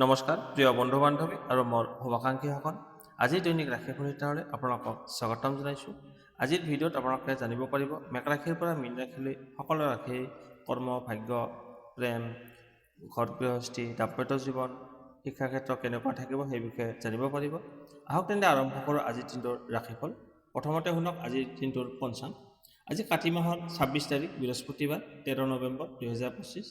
নমস্কাৰ প্ৰিয় বন্ধু বান্ধৱী আৰু মোৰ শুভাকাংক্ষীসকল আজি দৈনিক ৰাশিফল নিৰ্ধাৰণলৈ আপোনালোকক স্বাগতম জনাইছোঁ। আজিৰ ভিডিঅ'ত আপোনালোকে জানিব পাৰিব মেঘ ৰাশিৰ পৰা মীন ৰাশিলৈ সকলো ৰাশি কৰ্ম ভাগ্য প্ৰেম ঘৰ গৃহস্থী দাম্পত্য জীৱন শিক্ষা ক্ষেত্ৰ কেনেকুৱা থাকিব সেই বিষয়ে জানিব পাৰিব। আহক তেন্তে আৰম্ভ কৰোঁ আজিৰ দিনটোৰ ৰাশিফল। প্ৰথমতে শুনক আজিৰ দিনটোৰ পঞ্চাং। আজি কাতি মাহৰ ২৬ তাৰিখ বৃহস্পতিবাৰ ১৩ নৱেম্বৰ ২০২৫।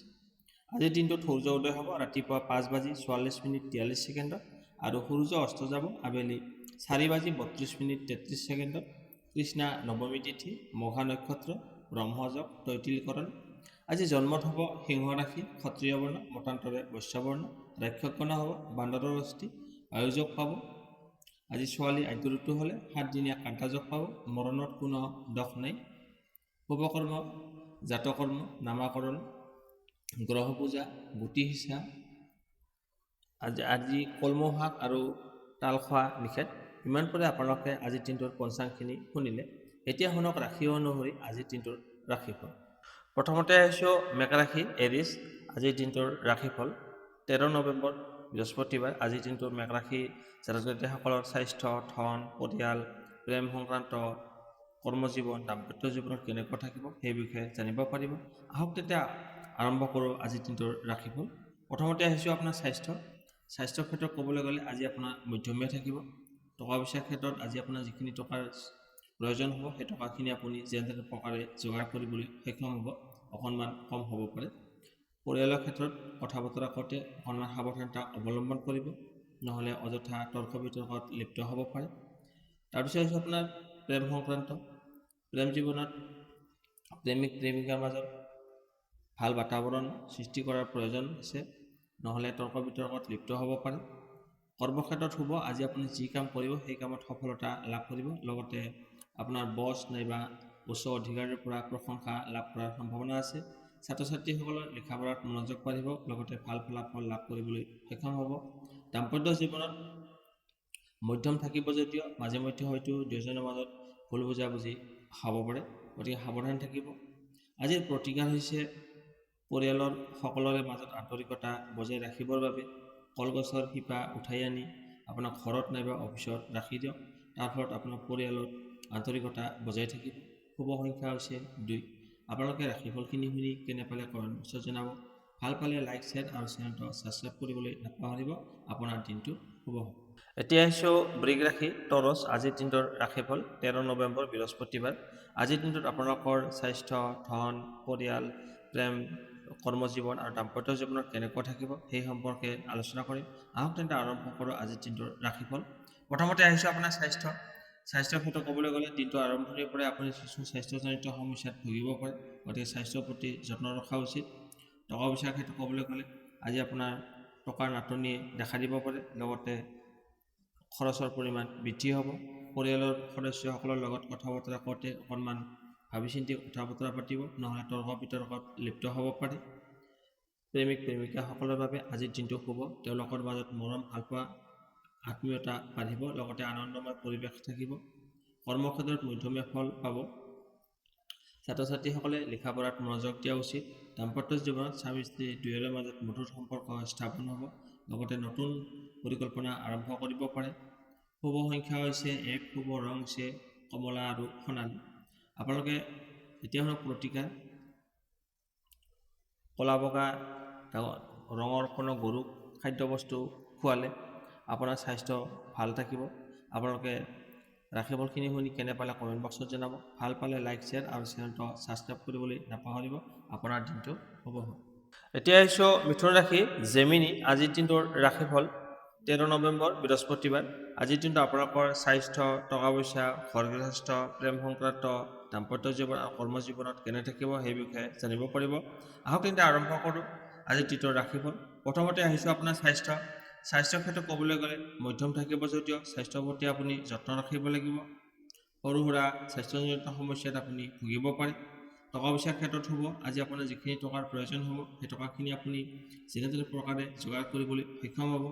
আজিৰ দিনটোত সূৰ্য উদয় হ'ব ৰাতিপুৱা ৫:৪৪:৪৩ আৰু সূৰ্য অস্ত যাব আবেলি ৪:৩২:৩৩। কৃষ্ণা নৱমী তিথি, মঘা নক্ষত্ৰ, ব্ৰহ্মযোগ, তৈতিলকৰণ। আজি জন্মত হ'ব সিংহ ৰাশি, ক্ষত্ৰিয় বৰ্ণ, মতান্তৰে বৈশ্য বৰ্ণ, ৰাক্ষকগণ হ'ব বান্দৰৰ অস্থি, বায়ুযোগ পাব। আজি ছোৱালী আদ্য ঋতু হ'লে ৭ দিনীয়া কাণ্টাযোগ পাব। মৰণত কোনো দোষ নাই। শুভকৰ্ম জাতকৰ্ম, নামাকৰণ, গ্ৰহ পূজা, গুটি সিঁচা। আজি কলমৌ শাক আৰু তাল খোৱা নিষেধ। ইমান পৰে আপোনালোকে আজিৰ দিনটোৰ পঞ্চাংখিনি শুনিলে। এতিয়া শুনক ৰাশি অনুসৰি আজিৰ দিনটোৰ ৰাশিফল। প্ৰথমতে আহিছোঁ মেঘ ৰাশি এৰিছ। আজিৰ দিনটোৰ ৰাশিফল ১৩ নৱেম্বৰ বৃহস্পতিবাৰ। আজিৰ দিনটোৰ মেঘ ৰাশি জাতক জাতিসকলৰ স্বাস্থ্য, ধন, পৰিয়াল, প্ৰেম সংক্ৰান্ত, কৰ্মজীৱন, দাম্পত্য জীৱনত কেনেকুৱা থাকিব সেই বিষয়ে জানিব পাৰিব। আহক তেতিয়া আৰম্ভ কৰোঁ আজিৰ দিনটোৰ ৰাশিফল। প্ৰথমতে আহিছোঁ আপোনাৰ স্বাস্থ্যৰ ক্ষেত্ৰত ক'বলৈ গ'লে আজি আপোনাৰ মধ্যমীয়া থাকিব। টকা পইচাৰ ক্ষেত্ৰত আজি আপোনাৰ যিখিনি টকাৰ প্ৰয়োজন হ'ব সেই টকাখিনি আপুনি যেনে তেনে প্ৰকাৰে যোগাৰ কৰিবলৈ সক্ষম হ'ব, অকণমান কম হ'ব পাৰে। পৰিয়ালৰ ক্ষেত্ৰত কথা বতৰা কৰোঁতে অকণমান সাৱধানতা অৱলম্বন কৰিব, নহ'লে অযথা তৰ্ক বিতৰ্কত লিপ্ত হ'ব পাৰে। তাৰপিছত হৈছে আপোনাৰ প্ৰেম সংক্ৰান্ত। প্ৰেম জীৱনত প্ৰেমিক প্ৰেমিকাৰ মাজত ভাল বাতাবৰণ সৃষ্টি কৰাৰ প্ৰয়োজন আছে, নহ'লে তৰ্ক বিতৰ্কত লিপ্ত হ'ব পাৰে। কৰ্মক্ষেত্ৰত শুভ, আজি আপুনি যি কাম কৰিব সেই কামত সফলতা লাভ কৰিব। লগতে আপোনাৰ বছ নাইবা উচ্চ অধিকাৰীৰ পৰা প্ৰশংসা লাভ কৰাৰ সম্ভাৱনা আছে। ছাত্ৰ ছাত্ৰীসকলৰ লিখা পঢ়াত মনোযোগ বাঢ়িব, লগতে ভাল ফলাফল লাভ কৰিবলৈ সক্ষম হ'ব। দাম্পত্য জীৱনত মধ্যম থাকিব যদিও মাজে মধ্যে হয়তো দুয়োজনৰ মাজত ভুল বুজাবুজি হ'ব পাৰে, গতিকে সাৱধান থাকিব। আজিৰ প্ৰতিকাৰ হৈছে পৰিয়ালৰ সকলোৰে মাজত আন্তৰিকতা বজাই ৰাখিবৰ বাবে কলগছৰ শিপা উঠাই আনি আপোনাৰ ঘৰত নাইবা অফিচত ৰাখি দিয়ক। তাৰ ফলত আপোনাৰ পৰিয়ালত আন্তৰিকতা বজাই থাকিব। শুভ সংখ্যা হৈছে ২। আপোনালোকে ৰাশিফলখিনি শুনি কেনে পালে কমেণ্ট বক্সত জনাব। ভাল পালে লাইক, শ্বেয়াৰ আৰু চেনেলটো ছাবস্ক্ৰাইব কৰিবলৈ নাপাহৰিব। আপোনাৰ দিনটো শুভ হওক। এতিয়া আহিছোঁ বৃগ ৰাশি টৰছ। আজিৰ দিনটোৰ ৰাশিফল ১৩ নৱেম্বৰ বৃহস্পতিবাৰ। আজিৰ দিনটোত আপোনালোকৰ স্বাস্থ্য, ধন, পৰিয়াল, প্ৰেম, কৰ্মজীৱন আৰু দাম্পত্য জীৱনত কেনেকুৱা থাকিব সেই সম্পৰ্কে আলোচনা কৰিম। আহক তেন্তে আৰম্ভ কৰোঁ আজিৰ দিনটোৰ ৰাশিফল। প্ৰথমতে আহিছোঁ আপোনাৰ স্বাস্থ্যৰ ক্ষেত্ৰত ক'বলৈ গ'লে দিনটো আৰম্ভণিৰ পৰাই আপুনি কিছু স্বাস্থ্যজনিত সমস্যাত ভুগিব পাৰে, গতিকে স্বাস্থ্যৰ প্ৰতি যত্ন ৰখা উচিত। টকা পইচাৰ ক্ষেত্ৰত ক'বলৈ গ'লে আজি আপোনাৰ টকাৰ নাটনিয়ে দেখা দিব পাৰে, লগতে খৰচৰ পৰিমাণ বৃদ্ধি হ'ব। পৰিয়ালৰ সদস্যসকলৰ লগত কথা বতৰা কৰোঁতে অকণমান ভাবি চিন্তি কথা বতৰা পাতিব, নহ'লে তৰ্ক বিতৰ্কত লিপ্ত হ'ব পাৰে। প্ৰেমিক প্ৰেমিকাসকলৰ বাবে আজিৰ দিনটো শুভ। তেওঁলোকৰ মাজত মৰম ভালপোৱা আত্মীয়তা বাঢ়িব, লগতে আনন্দময় পৰিৱেশ থাকিব। কৰ্মক্ষেত্ৰত মধ্যমীয়া ফল পাব। ছাত্ৰ ছাত্ৰীসকলে লিখা পঢ়াত মনোযোগ দিয়া উচিত। দাম্পত্য জীৱনত স্বামী স্ত্ৰী দুয়োৰে মাজত মধুৰ সম্পৰ্ক স্থাপন হ'ব, লগতে নতুন পৰিকল্পনা আৰম্ভ কৰিব পাৰে। শুভ সংখ্যা হৈছে ১, শুভ ৰং হৈছে কমলা আৰু সোণালী। আপোনালোকে এতিয়া শুনক প্ৰতিকাৰ। ক'লা বগা ৰঙৰ কোনো গৰুক খাদ্যবস্তু খোৱালে আপোনাৰ স্বাস্থ্য ভাল থাকিব। আপোনালোকে ৰাশিফলখিনি শুনি কেনে পালে কমেণ্ট বক্সত জনাব। ভাল পালে লাইক, শ্বেয়াৰ আৰু চেনেলটো ছাবস্ক্ৰাইব কৰিবলৈ নাপাহৰিব। আপোনাৰ দিনটো শুভ হওক। এতিয়া আহিছোঁ মিথুন ৰাশি জেমিনি। আজিৰ দিনটোৰ ৰাশিফল ১৩ নৱেম্বৰ বৃহস্পতিবাৰ। আজিৰ দিনটো আপোনালোকৰ স্বাস্থ্য, টকা পইচা, ঘৰ গৃহস্থ, প্ৰেম সংক্ৰান্ত, দাম্পত্য জীৱন আৰু কৰ্মজীৱনত কেনে থাকিব সেই বিষয়ে জানিব পাৰিব। আহক তেন্তে আৰম্ভ কৰোঁ আজিৰ দিনটোৰ ৰাশিফল। প্ৰথমতে আহিছোঁ আপোনাৰ স্বাস্থ্যৰ ক্ষেত্ৰত ক'বলৈ গ'লে মধ্যম থাকিব যদিও স্বাস্থ্যৰ প্ৰতি আপুনি যত্ন ৰাখিব লাগিব। সৰু সুৰা স্বাস্থ্যজনিত সমস্যাত আপুনি ভুগিব পাৰে। টকা পইচাৰ ক্ষেত্ৰত হ'ব, আজি আপোনাৰ যিখিনি টকাৰ প্ৰয়োজন হ'ব সেই টকাখিনি আপুনি যেনে তেনে প্ৰকাৰে যোগাৰ কৰিবলৈ সক্ষম হ'ব।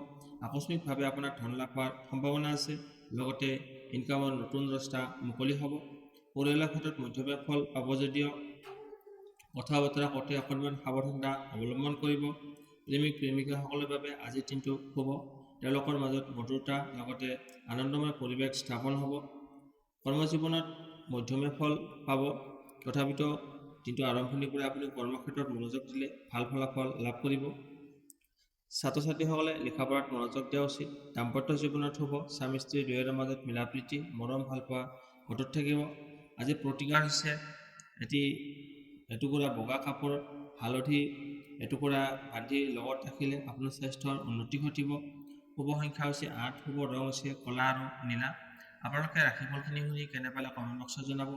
আকস্মিকভাৱে আপোনাৰ ধন লাভ হোৱাৰ সম্ভাৱনা আছে, লগতে ইনকামৰ নতুন ৰাস্তা মুকলি হ'ব। পৰিয়ালৰ ক্ষেত্ৰত মধ্যমীয়া ফল পাব যদিও কথা বতৰা কৰোঁতে অকণমান সাৱধানতা অৱলম্বন কৰিব। প্ৰেমিক প্ৰেমিকাসকলৰ বাবে আজিৰ দিনটো শুভ। তেওঁলোকৰ মাজত মধুৰতা লগতে আনন্দময় পৰিৱেশ স্থাপন হ'ব। কৰ্মজীৱনত মধ্যমীয়া ফল পাব। তথাপিতো দিনটো আৰম্ভণিৰ পৰা আপুনি কৰ্মক্ষেত্ৰত মনোযোগ দিলে ভাল ফলাফল লাভ কৰিব। ছাত্ৰ ছাত্ৰীসকলে লিখা পঢ়াত মনোযোগ দিয়া উচিত। দাম্পত্য জীৱনত শুভ। স্বামী স্ত্ৰী দুয়োৰে মাজত মিলা প্ৰীতি মৰম ভালপোৱা অটুট থাকিব। আজি প্ৰতিকাৰ হৈছে এটুকুৰা বগা কাপোৰ হালধি এটুকুৰা বান্ধি লগত ৰাখিলে আপোনাৰ স্বাস্থ্যৰ উন্নতি ঘটিব। শুভ সংখ্যা হৈছে 8, শুভ ৰং হৈছে ক'লা আৰু নীলা। আপোনালোকে ৰাশিফলখিনি শুনি কেনে পালে কমেণ্ট বক্সত জনাব।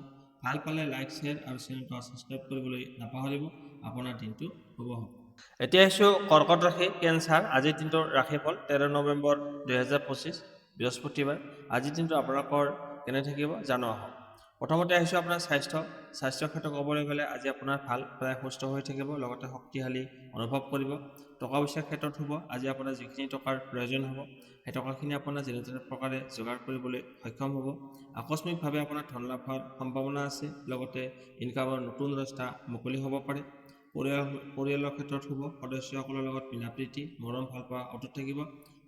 ভাল পালে লাইক শ্বেয়াৰ আৰু চেনেলটো ছাবস্ক্ৰাইব কৰিবলৈ নাপাহৰিব। আপোনাৰ দিনটো শুভ হওক। এতিয়া আহিছোঁ কৰ্কট ৰাশি কেঞ্চাৰ। আজিৰ দিনটোৰ ৰাশিফল 13 নৱেম্বৰ 2025 বৃহস্পতিবাৰ। আজিৰ দিনটো আপোনালোকৰ কেনে থাকিব জানো আহক। প্ৰথমতে আহিছোঁ আপোনাৰ স্বাস্থ্যৰ ক্ষেত্ৰত ক'বলৈ গ'লে আজি আপোনাৰ ভাল, প্ৰায় সুস্থ হৈ থাকিব, লগতে শক্তিশালী অনুভৱ কৰিব। টকা পইচাৰ ক্ষেত্ৰত শুভ। আজি আপোনাৰ যিখিনি টকাৰ প্ৰয়োজন হ'ব সেই টকাখিনি আপোনাৰ যেনে তেনে প্ৰকাৰে যোগাৰ কৰিবলৈ সক্ষম হ'ব। আকস্মিকভাৱে আপোনাৰ ধন লাভ হোৱাৰ সম্ভাৱনা আছে, লগতে ইনকামৰ নতুন ৰাস্তা মুকলি হ'ব পাৰে। পৰিয়ালৰ ক্ষেত্ৰত শুভ। সদস্যসকলৰ লগত মিলা প্ৰীতি মৰম ভালপোৱা অটুট থাকিব।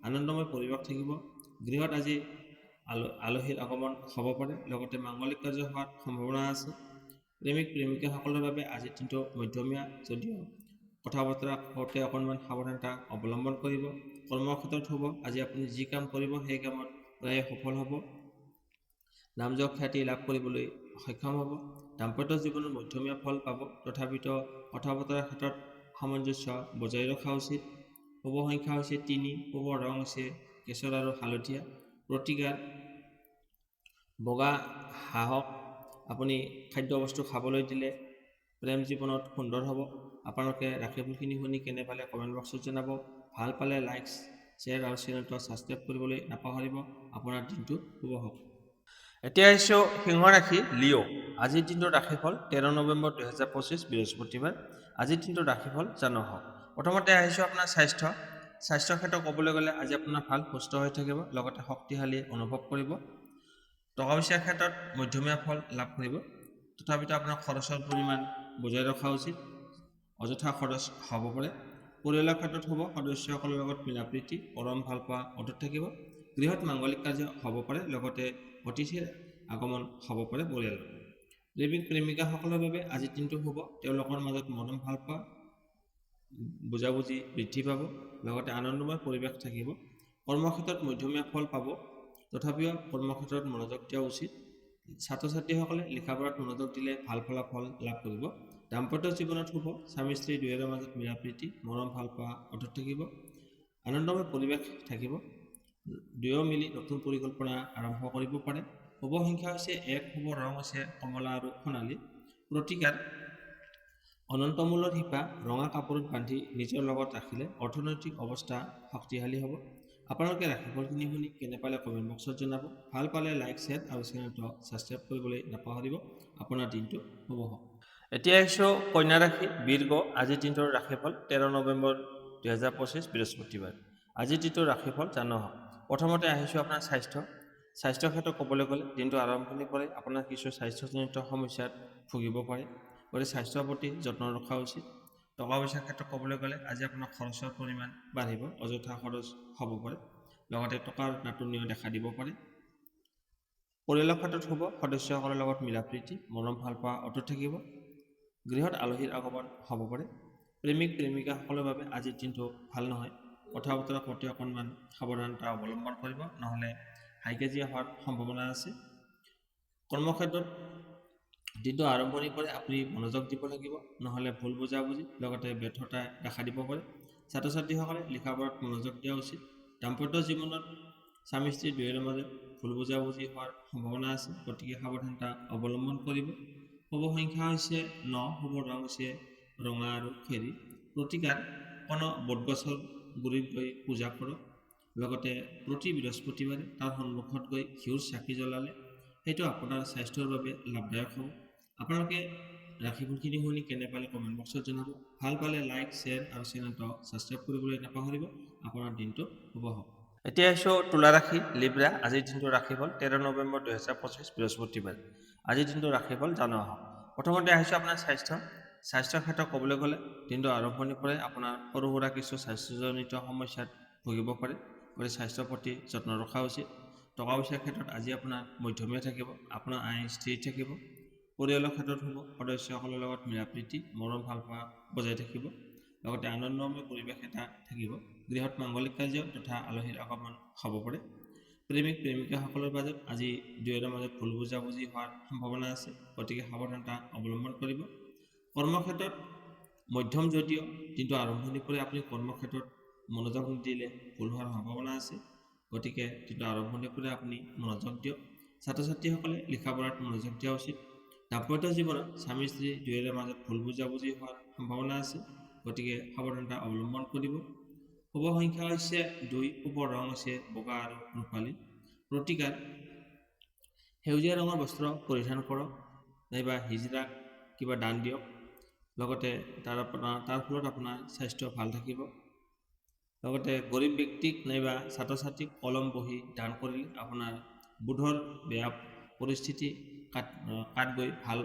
আনন্দময় পৰিৱেশ থাকিব। গৃহত আজি আলহীৰ আগমন হ'ব পাৰে, লগতে মাংগলিক কাৰ্য হোৱাৰ সম্ভাৱনা আছে। প্ৰেমিক প্ৰেমিকাসকলৰ বাবে আজিৰ দিনটো মধ্যমীয়া, যদিও কথা বতৰা কওঁতে অকণমান সাৱধানতা অৱলম্বন কৰিব। কৰ্মক্ষেত্ৰত শুভ। আজি আপুনি যি কাম কৰিব সেই কামত প্ৰায় সফল হ'ব। নামযশ খ্যাতি লাভ কৰিবলৈ সক্ষম হ'ব। দাম্পত্য জীৱনত মধ্যমীয়া ফল পাব। তথাপিতো কথা বতৰাৰ ক্ষেত্ৰত সামঞ্জস্য বজাই ৰখা উচিত। শুভ সংখ্যা হৈছে 3, শুভ ৰং হৈছে কেশৰ আৰু হালধীয়া। প্ৰতিকাৰ বগা হাঁহক আপুনি খাদ্যবস্তু খাবলৈ দিলে প্ৰেম জীৱনত সুন্দৰ হ'ব। আপোনালোকে ৰাশিফলখিনি শুনি কেনে পালে কমেণ্ট বক্সত জনাব। ভাল পালে লাইক শ্বেয়াৰ আৰু চেনেলটো ছাবস্ক্ৰাইব কৰিবলৈ নাপাহৰিব। আপোনাৰ দিনটো শুভ হওক। এতিয়া আহিছোঁ সিংহ ৰাশি লিঅ'। আজিৰ দিনটোৰ ৰাশিফল 13 নৱেম্বৰ 2025 বৃহস্পতিবাৰ। আজিৰ দিনটোৰ ৰাশিফল জানো আহক। প্ৰথমতে আহিছোঁ আপোনাৰ স্বাস্থ্যৰ ক্ষেত্ৰত ক'বলৈ গ'লে আজি আপোনাৰ ভাল, সুস্থ হৈ থাকিব, লগতে শক্তিশালী অনুভৱ কৰিব। টকা পইচাৰ ক্ষেত্ৰত মধ্যমীয়া ফল লাভ কৰিব। তথাপিতো আপোনাৰ খৰচৰ পৰিমাণ বজাই ৰখা উচিত, অযথা খৰচ হ'ব পাৰে। পৰিয়ালৰ ক্ষেত্ৰত শুভ। সদস্যসকলৰ লগত মিলা প্ৰীতি মৰম ভালপোৱা অটুট থাকিব। গৃহত মাংগলিক কাৰ্য হ'ব পাৰে, লগতে অতিথিৰ আগমন হ'ব পাৰে পৰিয়ালত। প্ৰেমিক প্ৰেমিকাসকলৰ বাবে আজিৰ দিনটো শুভ। তেওঁলোকৰ মাজত মৰম ভালপোৱা বুজাবুজি বৃদ্ধি পাব, লগতে আনন্দময় পৰিৱেশ থাকিব। কৰ্মক্ষেত্ৰত মধ্যমীয়া ফল পাব। তথাপিও কৰ্মক্ষেত্ৰত মনোযোগ দিয়া উচিত। ছাত্ৰ ছাত্ৰীসকলে লিখা পঢ়াত মনোযোগ দিলে ভাল ফলাফল লাভ কৰিব। দাম্পত্য জীৱনত শুভ। স্বামী স্ত্ৰী দুয়োৰে মাজত মিলা প্ৰীতি মৰম ভালপোৱা অটুট থাকিব। আনন্দময় পৰিৱেশ থাকিব। দুয়ো মিলি নতুন পৰিকল্পনা আৰম্ভ কৰিব পাৰে। শুভ সংখ্যা হৈছে 1, শুভ ৰং হৈছে কমলা আৰু সোণালী। প্ৰতিকাৰ অনন্তমূলৰ শিপা ৰঙা কাপোৰত বান্ধি নিজৰ লগত ৰাখিলে অৰ্থনৈতিক অৱস্থা শক্তিশালী হ'ব। আপোনালোকে ৰাশিফলখিনি শুনি কেনে পালে কমেণ্ট বক্সত জনাব। ভাল পালে লাইক শ্বেয়াৰ আৰু চেনেলটো ছাবস্ক্ৰাইব কৰিবলৈ নাপাহৰিব। আপোনাৰ দিনটো শুভ হওক। এতিয়া আহিছোঁ কন্যা ৰাশি বীৰ্গ। আজিৰ দিনটোৰ ৰাশিফল 13 নৱেম্বৰ 2025 বৃহস্পতিবাৰ। আজিৰ দিনটোৰ ৰাশিফল জানো আহক। প্ৰথমতে আহিছোঁ আপোনাৰ স্বাস্থ্যৰ ক্ষেত্ৰত ক'বলৈ গ'লে দিনটো আৰম্ভণিৰ পৰাই আপোনাৰ কিছু স্বাস্থ্যজনিত সমস্যাত ভুগিব পাৰে, গতিকে স্বাস্থ্যৰ প্ৰতি যত্ন ৰখা উচিত। টকা পইচাৰ ক্ষেত্ৰত ক'বলৈ গ'লে আজি আপোনাৰ খৰচৰ পৰিমাণ বাঢ়িব, অযথা খৰচ হ'ব পাৰে, লগতে টকাৰ নাটনিও দেখা দিব পাৰে। পৰিয়ালৰ ক্ষেত্ৰত শুভ। সদস্যসকলৰ লগত মিলা প্ৰীতি মৰম ভালপোৱা অটুট থাকিব। গৃহত আলহীৰ আগমন হ'ব পাৰে। প্ৰেমিক প্ৰেমিকাসকলৰ বাবে আজিৰ দিনটো ভাল নহয়। কথা বতৰা কওঁতে অকণমান সাৱধানতা অৱলম্বন কৰিব, নহ'লে হাইকাজিয়া হোৱাৰ সম্ভাৱনা আছে। কৰ্মক্ষেত্ৰত দিনটো আৰম্ভণিৰ পৰাই আপুনি মনোযোগ দিব লাগিব, নহ'লে ভুল বুজাবুজি লগতে ব্যৰ্থতাই দেখা দিব পাৰে। ছাত্ৰ ছাত্ৰীসকলে লিখা পঢ়াত মনোযোগ দিয়া উচিত। দাম্পত্য জীৱনত স্বামী স্ত্ৰী দুয়োৰে মাজত ভুল বুজাবুজি হোৱাৰ সম্ভাৱনা আছে, গতিকে সাৱধানতা অৱলম্বন কৰিব। শুভ সংখ্যা হৈছে 9, শুভ ৰং হৈছে ৰঙা আৰু খেৰী। প্ৰতিকাৰ কোনো বটগছৰ গুৰিত গৈ পূজা কৰক, লগতে প্ৰতি বৃহস্পতিবাৰে তাৰ সন্মুখত গৈ ঘিউৰ চাকি জ্বলালে সেইটো আপোনাৰ স্বাস্থ্যৰ বাবে লাভদায়ক হ'ব। আপোনালোকে ৰাশিফলখিনি শুনি কেনে পালে কমেণ্ট বক্সত জনাব। ভাল পালে লাইক শ্বেয়াৰ আৰু চেনেলটো ছাবস্ক্ৰাইব কৰিবলৈ নাপাহৰিব। আপোনাৰ দিনটো শুভ হওক। এতিয়া আহিছোঁ তুলা ৰাশি লিব্ৰা। আজিৰ দিনটোৰ ৰাশিফল 13 নৱেম্বৰ 2025 বৃহস্পতিবাৰ। আজিৰ দিনটোৰ ৰাশিফল জানো আহক। প্ৰথমতে আহিছোঁ আপোনাৰ স্বাস্থ্যৰ ক্ষেত্ৰত ক'বলৈ গ'লে দিনটোৰ আৰম্ভণিৰ পৰাই আপোনাৰ সৰু সুৰা কিছু স্বাস্থ্যজনিত সমস্যাত ভুগিব পাৰে, গতিকে স্বাস্থ্যৰ প্ৰতি যত্ন ৰখা উচিত। টকা পইচাৰ ক্ষেত্ৰত আজি আপোনাৰ মধ্যমীয়া থাকিব, আপোনাৰ আয় স্থিৰ থাকিব। পৰিয়ালৰ ক্ষেত্ৰত হ'ব সদস্যসকলৰ লগত মিলা প্ৰীতি মৰম ভাল পোৱা বজাই থাকিব, লগতে আনন্দময় পৰিৱেশ এটা থাকিব। গৃহত মাংগলিক কাৰ্য তথা আলহীৰ আগমন হ'ব পাৰে। প্ৰেমিক প্ৰেমিকাসকলৰ মাজত আজি দুয়োৰে মাজত ভুল বুজাবুজি হোৱাৰ সম্ভাৱনা আছে, গতিকে সাৱধানতা অৱলম্বন কৰিব। কৰ্মক্ষেত্ৰত মধ্যম যদিও দিনটো আৰম্ভণিৰ পৰাই আপুনি কৰ্মক্ষেত্ৰত মনোযোগ নিদিলে ভুল হোৱাৰ সম্ভাৱনা আছে, গতিকে দিনটো আৰম্ভণিৰ পৰাই আপুনি মনোযোগ দিয়ক। ছাত্ৰ ছাত্ৰীসকলে লিখা পঢ়াত মনোযোগ দিয়া উচিত। দাম্পত্য জীৱনত স্বামী স্ত্ৰী দুয়োৰে মাজত ভুল বুজাবুজি হোৱাৰ সম্ভাৱনা আছে, গতিকে সাৱধানতা অৱলম্বন কৰিব। শুভ সংখ্যা হৈছে 2, শুভ ৰং হৈছে বগা আৰু ৰূপালী। প্ৰতিকাৰ সেউজীয়া ৰঙৰ বস্ত্ৰ পৰিধান কৰক, নাইবা হিজৰাক কিবা দান দিয়ক, লগতে তাৰ ফলত আপোনাৰ স্বাস্থ্য ভাল থাকিব। লগতে গৰীব ব্যক্তিক নাইবা ছাত্ৰ ছাত্ৰীক কলম বহি দান কৰিলে আপোনাৰ বুধৰ বেয়া পৰিস্থিতি কাট গৈ ভাল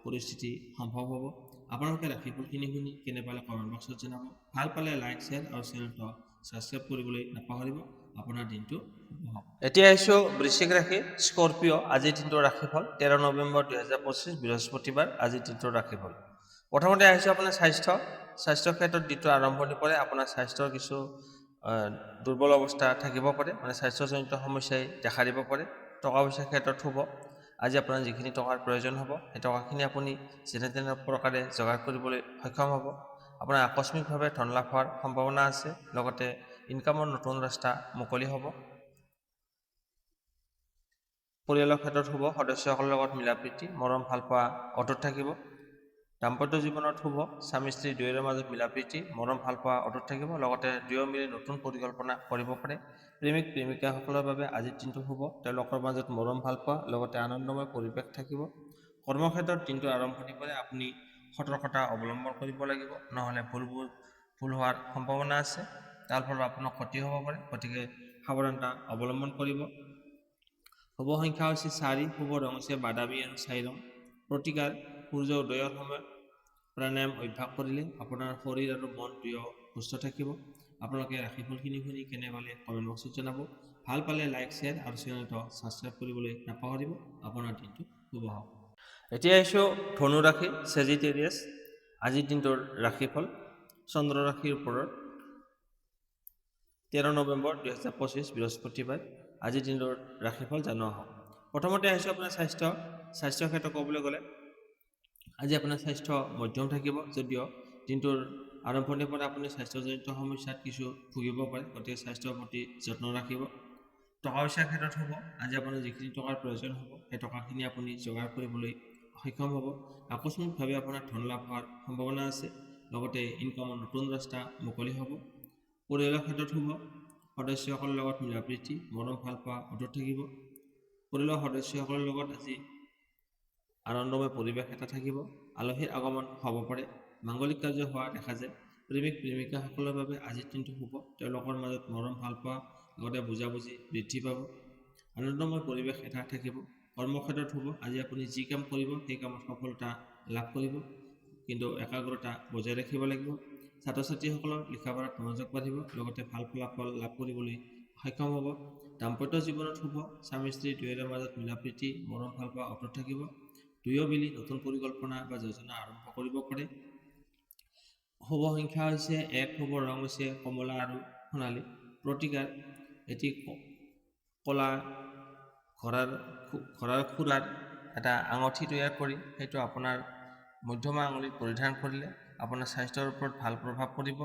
পৰিস্থিতি সম্ভৱ হ'ব। আপোনালোকে ৰাশিফলখিনি শুনি কেনে পালে কমেণ্ট বক্সত জনাব। ভাল পালে লাইক, শ্বেয়াৰ আৰু চেনেলটো ছাবস্ক্ৰাইব কৰিবলৈ নাপাহৰিব। আপোনাৰ দিনটো শুভ হওক। এতিয়া আহিছোঁ বৃশ্চিক ৰাশি, স্কৰপিঅ'। আজিৰ দিনটোৰ ৰাশিফল 13 নৱেম্বৰ 2025 বৃহস্পতিবাৰ। আজিৰ দিনটোৰ ৰাশিফল প্ৰথমতে আহিছোঁ আপোনাৰ স্বাস্থ্যৰ ক্ষেত্ৰত দিনটো আৰম্ভণিৰ পৰাই আপোনাৰ স্বাস্থ্যৰ কিছু দুৰ্বল অৱস্থা থাকিব পাৰে, মানে স্বাস্থ্যজনিত সমস্যাই দেখা দিব পাৰে। টকা পইচাৰ ক্ষেত্ৰত শুভ, আজি আপোনাৰ যিখিনি টকাৰ প্ৰয়োজন হ'ব সেই টকাখিনি আপুনি যেনে তেনে প্ৰকাৰে যোগাৰ কৰিবলৈ সক্ষম হ'ব। আপোনাৰ আকস্মিকভাৱে ধন লাভ হোৱাৰ সম্ভাৱনা আছে, লগতে ইনকামৰ নতুন ৰাস্তা মুকলি হ'ব। পৰিয়ালৰ ক্ষেত্ৰত শুভ, সদস্যসকলৰ লগত মিলা প্ৰীতি মৰম ভাল পোৱা অটুট থাকিব। দাম্পত্য জীৱনত শুভ, স্বামী স্ত্ৰী দুয়োৰে মাজত মিলা প্ৰীতি মৰম ভাল পোৱা অটুট থাকিব, লগতে দুয়ো মিলি নতুন পৰিকল্পনা কৰিব পাৰে। প্ৰেমিক প্ৰেমিকাসকলৰ বাবে আজিৰ দিনটো শুভ, তেওঁলোকৰ মাজত মৰম ভাল পোৱা লগতে আনন্দময় পৰিৱেশ থাকিব। কৰ্মক্ষেত্ৰত দিনটো আৰম্ভণিৰ পৰাই আপুনি সতৰ্কতা অৱলম্বন কৰিব লাগিব, নহ'লে ভুল হোৱাৰ সম্ভাৱনা আছে, তাৰ ফলত আপোনাৰ ক্ষতি হ'ব পাৰে, গতিকে সাৱধানতা অৱলম্বন কৰিব। শুভ সংখ্যা হৈছে 4, শুভ ৰং হৈছে বাদামী আৰু ছাই ৰং। প্ৰতিকাৰ সূৰ্য উদয়ৰ সময়ত প্ৰাণায়াম অভ্যাস কৰিলে আপোনাৰ শৰীৰ আৰু মন দুয়ো সুস্থ থাকিব। আপোনালোকে ৰাশিফলখিনি শুনি কেনে পালে কমেণ্ট বক্সত জনাব। ভাল পালে লাইক, শ্বেয়াৰ আৰু চেনেলটো ছাবস্ক্ৰাইব কৰিবলৈ নাপাহৰিব। আপোনাৰ দিনটো শুভ হওক। এতিয়া আহিছোঁ ধনু ৰাশি, ছেজিটেৰিয়াছ। আজিৰ দিনটোৰ ৰাশিফল চন্দ্ৰ ৰাশিৰ ওপৰত 13 নৱেম্বৰ 2025 বৃহস্পতিবাৰ। আজিৰ দিনটোৰ ৰাশিফল জনোৱা হওক। প্ৰথমতে আহিছোঁ আপোনাৰ স্বাস্থ্যৰ ক্ষেত্ৰত ক'বলৈ গ'লে আজি আপোনাৰ স্বাস্থ্য মধ্যম থাকিব, যদিও দিনটোৰ আৰম্ভণিৰ পৰা আপুনি স্বাস্থ্যজনিত সমস্যাত কিছু ভুগিব পাৰে, গতিকে স্বাস্থ্যৰ প্ৰতি যত্ন ৰাখিব। টকা পইচাৰ ক্ষেত্ৰত হ'ব, আজি আপোনাৰ যিখিনি টকাৰ প্ৰয়োজন হ'ব সেই টকাখিনি আপুনি যোগাৰ কৰিবলৈ সক্ষম হ'ব। আকস্মিকভাৱে আপোনাৰ ধন লাভ হোৱাৰ সম্ভাৱনা আছে, লগতে ইনকামৰ নতুন ৰাস্তা মুকলি হ'ব। পৰিয়ালৰ ক্ষেত্ৰত হ'ব, সদস্যসকলৰ লগত মিলা প্ৰীতি মৰম ভাল পোৱা অটুট থাকিব। পৰিয়ালৰ সদস্যসকলৰ লগত আজি আনন্দময় পৰিৱেশ এটা থাকিব। আলহীৰ আগমন হ'ব পাৰে, মাংগলিক কাৰ্য হোৱা দেখা যায়। প্ৰেমিক প্ৰেমিকাসকলৰ বাবে আজিৰ দিনটো শুভ, তেওঁলোকৰ মাজত মৰম ভাল পোৱা লগতে বুজাবুজি বৃদ্ধি পাব। আনন্দময় পৰিৱেশ এটা থাকিব। কৰ্মক্ষেত্ৰত হ'ব, আজি আপুনি যি কাম কৰিব সেই কামত সফলতা লাভ কৰিব, কিন্তু একাগ্ৰতা বজাই ৰাখিব লাগিব। ছাত্ৰ ছাত্ৰীসকলৰ লিখা পঢ়াত মনোযোগ বাঢ়িব, লগতে ভাল ফলাফল লাভ কৰিবলৈ সক্ষম হ'ব। দাম্পত্য জীৱনত শুভ, স্বামী স্ত্ৰী দুয়োৰে মাজত মিলা প্ৰীতি মৰম ভাল পোৱা অটুট থাকিব। দুয়ো মিলি নতুন পৰিকল্পনা বা যোজনা আৰম্ভ কৰিব পাৰে। শুভ সংখ্যা হৈছে 1, শুভ ৰং হৈছে কমলা আৰু সোণালী। প্ৰতিকাৰ এটি কলা ঘোঁৰাৰ খুৰাৰ এটা আঙুঠি তৈয়াৰ কৰি সেইটো আপোনাৰ মধ্যমা আঙুলিত পৰিধান কৰিলে আপোনাৰ স্বাস্থ্যৰ ওপৰত ভাল প্ৰভাৱ পৰিব।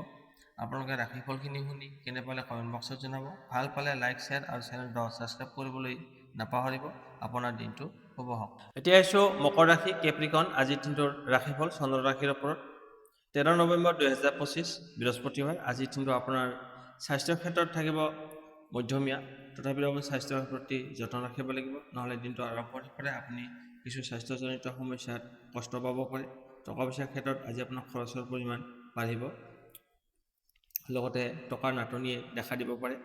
আপোনালোকে ৰাশিফলখিনি শুনি কেনে পালে কমেণ্ট বক্সত জনাব। ভাল পালে লাইক, শ্বেয়াৰ আৰু চেনেলটো ছাবস্ক্ৰাইব কৰিবলৈ নাপাহৰিব। আপোনাৰ দিনটো শুভ হওক। এতিয়া আহিছোঁ মকৰ ৰাশি, কেপ্ৰিকন। আজিৰ দিনটোৰ ৰাশিফল চন্দ্ৰ ৰাশিৰ ওপৰত 13 নৱেম্বৰ 2025 বৃহস্পতিবাৰ। আজিৰ দিনটো আপোনাৰ স্বাস্থ্যৰ ক্ষেত্ৰত থাকিব মধ্যমীয়া, তথাপিও আপুনি স্বাস্থ্যৰ প্ৰতি যত্ন ৰাখিব লাগিব, নহ'লে দিনটো আৰম্ভণিৰ পৰাই আপুনি কিছু স্বাস্থ্যজনিত সমস্যাত কষ্ট পাব পাৰে। টকা পইচাৰ ক্ষেত্ৰত আজি আপোনাৰ খৰচৰ পৰিমাণ বাঢ়িব, লগতে টকাৰ নাটনিয়ে দেখা দিব পাৰে।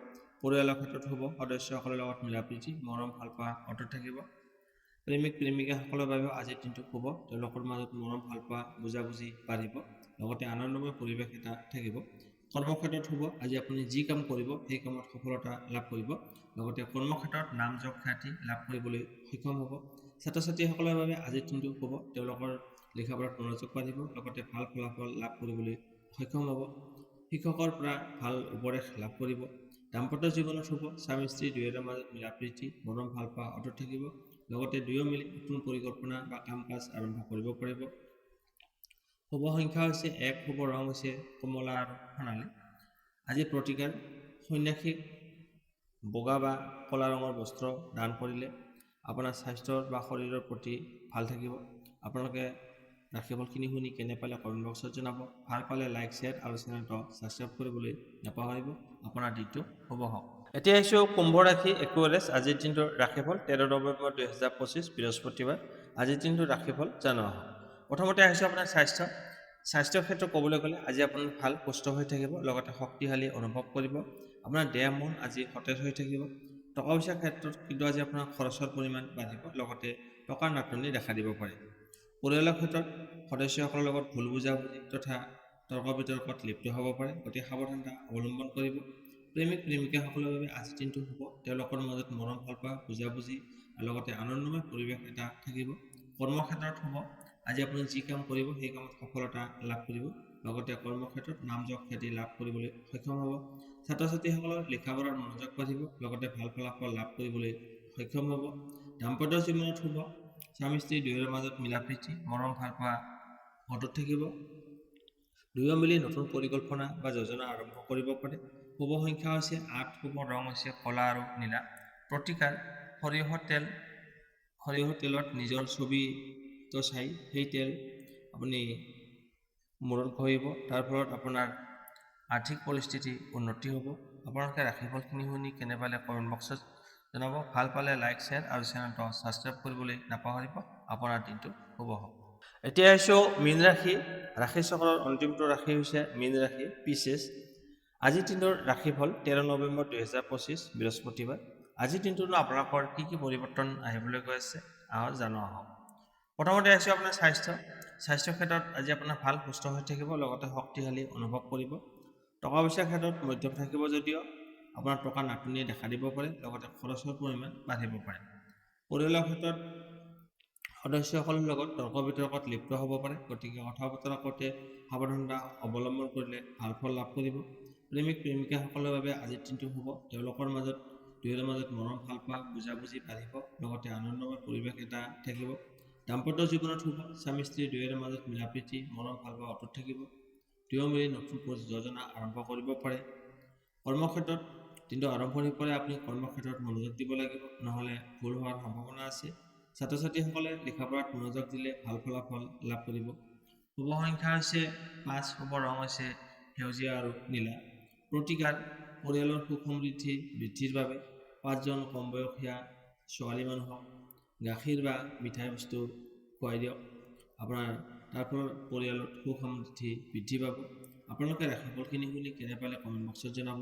পৰিয়ালৰ ক্ষেত্ৰত শুভ, সদস্যসকলৰ লগত মিলা প্ৰীতি মৰম ভাল পোৱা অটুট থাকিব। প্ৰেমিক প্ৰেমিকাসকলৰ বাবেও আজিৰ দিনটো শুভ। তেওঁলোকৰ মাজত মৰম ভাল পোৱা বুজাবুজি বাঢ়িব, লগতে আনন্দময় পৰিৱেশ এটা থাকিব। কৰ্মক্ষেত্ৰত শুভ। আজি আপুনি যি কাম কৰিব সেই কামত সফলতা লাভ কৰিব, লগতে কৰ্মক্ষেত্ৰত নাম যশ খ্যাতি লাভ কৰিবলৈ সক্ষম হ'ব। ছাত্ৰ ছাত্ৰীসকলৰ বাবে আজিৰ দিনটো শুভ। তেওঁলোকৰ লিখা পঢ়াত মনোযোগ বাঢ়িব, লগতে ভাল ফলাফল লাভ কৰিবলৈ সক্ষম হ'ব। শিক্ষকৰ পৰা ভাল উপদেশ লাভ কৰিব। দাম্পত্য জীৱনত শুভ। স্বামী স্ত্ৰী দুয়োৰে মাজত মিলা প্ৰীতি মৰম ভাল পোৱা অটুট থাকিব, লগতে দুয়ো মিলি নতুন পৰিকল্পনা বা কাম কাজ আৰম্ভ কৰিব পাৰিব। শুভ সংখ্যা হৈছে 1, শুভ ৰং হৈছে কমলা আৰু সোণালী। আজি প্ৰতিকাৰ সন্ন্যাসীক বগা বা কলা ৰঙৰ বস্ত্ৰ দান কৰিলে আপোনাৰ স্বাস্থ্যৰ বা শৰীৰৰ প্ৰতি ভাল থাকিব। আপোনালোকে ৰাশিফলখিনি শুনি কেনে পালে কমেণ্ট বক্সত জনাব। ভাল পালে লাইক, শ্বেয়াৰ আৰু চেনেলটো ছাবস্ক্ৰাইব কৰিবলৈ নাপাহৰিব। আপোনাৰ দিনটো শুভ হওক। এতিয়া আহিছোঁ কুম্ভ ৰাশি একুৱাৰেছ। আজিৰ দিনটোৰ ৰাশিফল 13 নৱেম্বৰ 2025 বৃহস্পতিবাৰ। আজিৰ দিনটোৰ ৰাশিফল জনোৱা হওক। প্ৰথমতে আহিছোঁ আপোনাৰ স্বাস্থ্যৰ ক্ষেত্ৰত ক'বলৈ গ'লে আজি আপুনি ভাল সুস্থ হৈ থাকিব, লগতে শক্তিশালী অনুভৱ কৰিব। আপোনাৰ দেহ মন আজি সতেজ হৈ থাকিব। টকা পইচাৰ ক্ষেত্ৰত কিন্তু আজি আপোনাৰ খৰচৰ পৰিমাণ বাঢ়িব, লগতে টকাৰ নাটনি দেখা দিব পাৰে। পৰিয়ালৰ ক্ষেত্ৰত সদস্যসকলৰ লগত ভুল বুজাবুজি তথা তৰ্ক বিতৰ্কত লিপ্ত হ'ব পাৰে, গতিকে সাৱধানতা অৱলম্বন কৰিব। প্ৰেমিক প্ৰেমিকাসকলৰ বাবে আজিৰ দিনটো শুভ। তেওঁলোকৰ মাজত মৰম ভাল পোৱা বুজাবুজি আৰু লগতে আনন্দময় পৰিৱেশ এটা থাকিব। কৰ্মক্ষেত্ৰত শুভ। আজি আপুনি যি কাম কৰিব সেই কামত সফলতা লাভ কৰিব, লগতে কৰ্মক্ষেত্ৰত নাম যশ খ্যাতি লাভ কৰিবলৈ সক্ষম হ'ব। ছাত্ৰ ছাত্ৰীসকলৰ লিখা পঢ়াত মনোযোগ বাঢ়িব, লগতে ভাল ফলাফল লাভ কৰিবলৈ সক্ষম হ'ব। দাম্পত্য জীৱনত শুভ। স্বামী স্ত্ৰী দুয়োৰে মাজত মিলা প্ৰীতি মৰম ভাল পোৱা অটুট থাকিব। দুয়ো মিলি নতুন পৰিকল্পনা বা যোজনা আৰম্ভ কৰিব পাৰে। শুভ সংখ্যা হৈছে 8, শুভ ৰং হৈছে কলা আৰু নীলা। প্ৰতিকাৰ সৰিয়হৰ তেলত নিজৰ ছবিটো চাই সেই তেল আপুনি মূৰত ঘঁহিব। তাৰ ফলত আপোনাৰ আৰ্থিক পৰিস্থিতি উন্নতি হ'ব। আপোনালোকে ৰাশিফলখিনি শুনি কেনে পালে কমেণ্ট বক্সত জনাব। ভাল পালে লাইক, শ্বেয়াৰ আৰু চেনেলটো ছাবস্ক্ৰাইব কৰিবলৈ নাপাহৰিব। আপোনাৰ দিনটো শুভ হওক। এতিয়া আহিছোঁ মীন ৰাশি। ৰাশিচক্ৰৰ অন্তিমটো ৰাশি হৈছে মীন ৰাশি পিছেছ। আজিৰ দিনটোৰ ৰাশিফল 13 নৱেম্বৰ 2025 বৃহস্পতিবাৰ। আজিৰ দিনটোত আপোনালোকৰ কি কি পৰিৱৰ্তন আহিবলৈ গৈ আছে জনোৱা হওক। প্ৰথমতে আহিছোঁ আপোনাৰ স্বাস্থ্যৰ ক্ষেত্ৰত আজি আপোনাৰ ভাল সুস্থ হৈ থাকিব, লগতে শক্তিশালী অনুভৱ কৰিব। টকা পইচাৰ ক্ষেত্ৰত মধ্যম থাকিব যদিও আপোনাৰ টকা নাটনিয়ে দেখা দিব পাৰে, লগতে খৰচৰ পৰিমাণ বাঢ়িব পাৰে। পৰিয়ালৰ ক্ষেত্ৰত সদস্যসকলৰ লগত তৰ্ক বিতৰ্কত লিপ্ত হ'ব পাৰে, গতিকে কথা বতৰা কৰোঁতে সাৱধানতা অৱলম্বন কৰিলে ভাল ফল লাভ কৰিব। প্ৰেমিক প্ৰেমিকাসকলৰ বাবে আজিৰ দিনটো শুভ। তেওঁলোকৰ দুয়োৰে মাজত মৰম ভাল পোৱা বুজাবুজি বাঢ়িব, লগতে আনন্দময় পৰিৱেশ এটা থাকিব। দাম্পত্য জীৱনত শুভ। স্বামী স্ত্ৰী দুয়োৰে মাজত মিলা প্ৰীতি মৰম ভাল পোৱা অটুট থাকিব। দুয়ো মিলি নতুন যোজনা আৰম্ভ কৰিব পাৰে। কৰ্মক্ষেত্ৰত দিনটো আৰম্ভণিৰ পৰাই আপুনি কৰ্মক্ষেত্ৰত মনোযোগ দিব লাগিব, নহ'লে ভুল হোৱাৰ সম্ভাৱনা আছে। ছাত্ৰ ছাত্ৰীসকলে লিখা পঢ়াত মনোযোগ দিলে ভাল ফলাফল লাভ কৰিব। শুভ সংখ্যা হৈছে 5, শুভ ৰং হৈছে সেউজীয়া আৰু নীলা। প্ৰতিকাৰ পৰিয়ালৰ সুখ সমৃদ্ধি বৃদ্ধিৰ বাবে 5জন কম বয়সীয়া ছোৱালী মানুহক গাখীৰ বা মিঠাই বস্তু খুৱাই দিয়ক। তাৰ ফলত পৰিয়ালত সুখ সমৃদ্ধি বৃদ্ধি পাব। আপোনালোকে ৰাশিফলখিনি শুনি কেনে পালে কমেণ্ট বক্সত জনাব।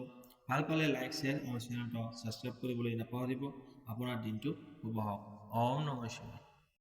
ভাল পালে লাইক, শ্বেয়াৰ আৰু চেনেলটো ছাবস্ক্ৰাইব কৰিবলৈ নাপাহৰিব। আপোনাৰ দিনটো শুভ হওক। ওম নমঃ শিৱায়।